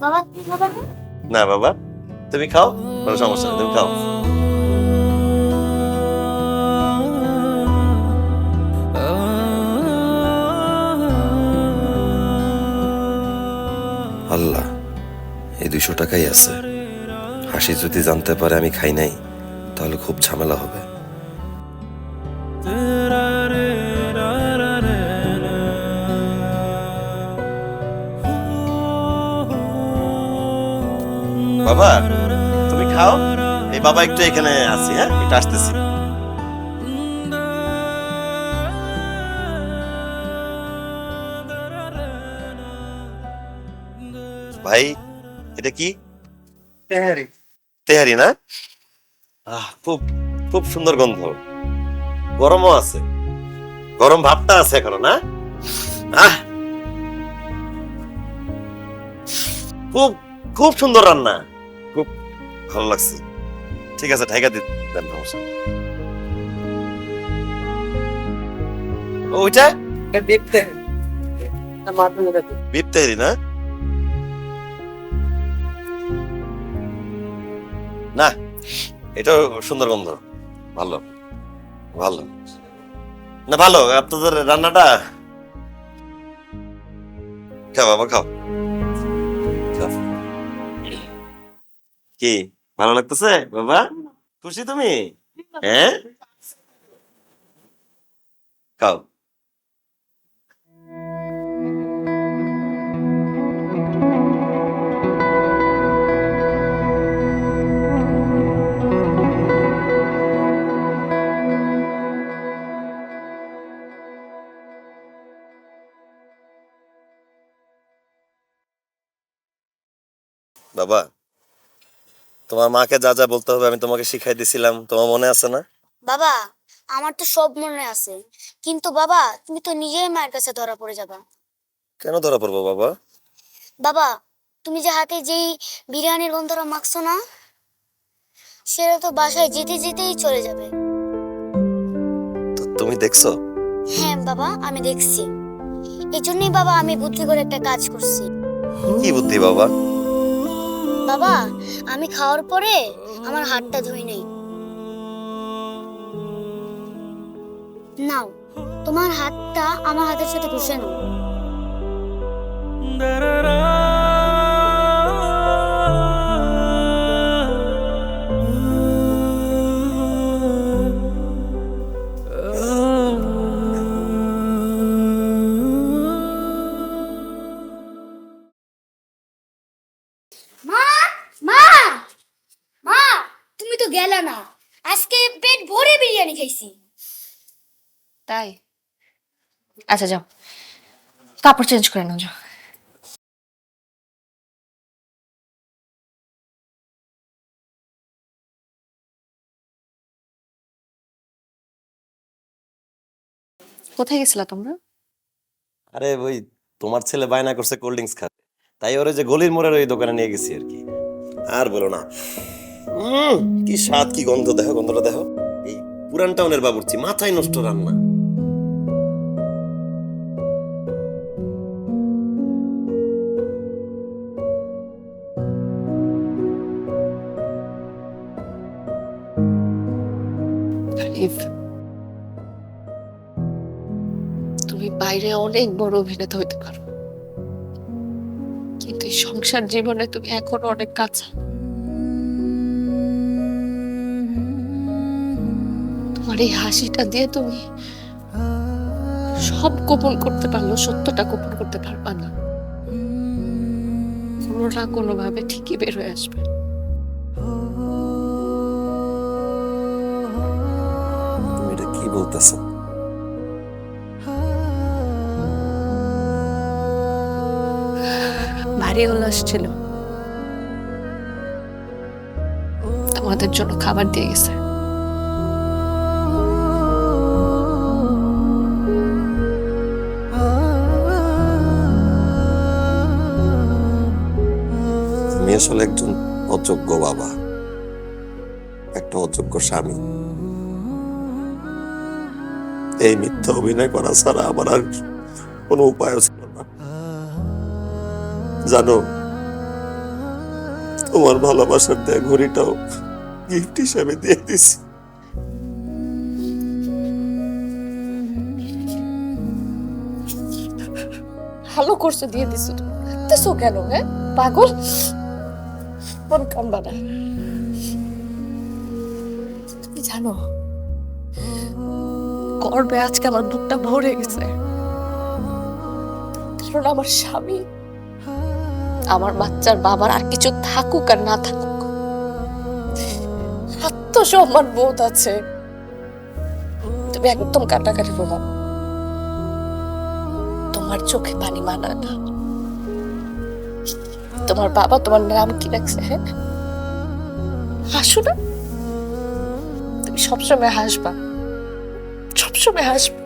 বাবা কি খাবে না? না বাবা, তুমি খাও, কোনো সমস্যা নেই, তুমি খাও। আল্লাহ, এই 200 টাকাই আছে। হাসি যদি জানতে পারে আমি খাই নাই, তাহলে খুব ঝামেলা হবে। বাবা তুমি খাও, এই বাবা একটু এখানে আছি, হ্যাঁ একটু আসতেছি। ভাই এটা কি? তেহারি। তেহারি না? খুব খুব সুন্দর গন্ধ, গরমও আছে, গরম ভাবটা আছে এখনো না? আহ খুব খুব সুন্দর রান্না, খুব ভালো লাগছে। ঠিক আছে, ঢাকা দিন সমস্যা নেই। ওইটা এটা দেখতে মাথা মেরে বিপ তেহারি না? না, এটাও সুন্দর গন্ধ, ভালো ভালো। না ভালো আপনাদের রান্নাটা। খাও বাবা খাও, খাও। কি ভালো লাগতেছে বাবা? খুশি তুমি? হ্যাঁ খাও। বাবা তোমার মাকে যা যা বলতে হবে আমি তোমাকে শিখাই দিছিলাম, তোমার মনে আছে না? বাবা আমার তো সব মনে আছে, কিন্তু বাবা তুমি তো নিজেই মায়ের কাছে ধরা পড়ে যাবা। কেন ধরা পড়বো বাবা? বাবা তুমি যে হাতে যেই বিরিয়ানির গন্ধটা মাখছো না, সেটা তো বাসায় যেতে যেতেই চলে যাবে। তো তুমি দেখছো? হ্যাঁ বাবা আমি দেখছি, এই জন্যই বাবা আমি বুদ্ধি করে একটা কাজ করছি। কি বুদ্ধি বাবা? বাবা আমি খাওয়ার পরে আমার হাতটা ধুই নেই। নাও তোমার হাতটা আমার হাতের সাথে ঘষে নাও। মা মা মা তুমি তো গেলা না, আজকে পেট ভরে বিরিয়ানি খাইছি। তাই? আচ্ছা যাও, কাপড় চেঞ্জ করে নাও, যাও। কোথায় গেছিলা তোমরা? আরে ওই তোমার ছেলে বায়না করছে কোল্ড ড্রিঙ্কস খাবে, তাই ওরে যে গলির মোড়ের ওই দোকানে নিয়ে গেছি আর কি। আর বলো না, কি স্বাদ, কি গন্ধ, দেখো গন্ধটা দেখো। এই পুরান টাউনের বাবুর্চি, মাথায় নষ্ট রান্না। আরিফ, তুমি বাইরে অনেক বড় অভিনেতা হইতে পারো, কিন্তু এই সংসার জীবনে তুমি এখনো অনেক কাঁচা। তোমার এই হাসিটা দিয়ে তুমি সব গোপন করতে পারলো, সত্যটা গোপন করতে পারবা না। কোনো না কোনো ভাবে ঠিকই বের হয়ে আসবে। তুমি এটা কি বলতেছো? ভারী উল্লাস ছিল, আমাদের জন্য খাবার দিয়ে গেছে। আমি আসলে একজন অযোগ্য বাবা, একটা অযোগ্য স্বামী। এই মিথ্যা অভিনয় করা ছাড়া আমার আর কোনো উপায় ছিল না। জানো, তোমার ভালোবাসার দেয়া ঘড়িটাও গিফট হিসাবে দিয়ে দিছি। ভালো করছো, দিয়ে দিছো। দিছো কেন? হ্যাঁ, পাগল, মন কামবা না। তুমি জানো, গর্বে আজকে আমার বুকটা ভরে গেছে, কারণ আমার স্বামী, আমার বাচ্চার বাবার আর কিছু থাকুক আর না থাকুক, আত্মসম্মান বোধ আছে। তুমি একদম কাটাকাটি করো না। তোমার চোখে পানি মানায় না। তোমার বাবা তোমার নাম কি রাখছে? হ্যাঁ, হাসো না। তুমি সবসময় হাসবা, সবসময় হাসবা।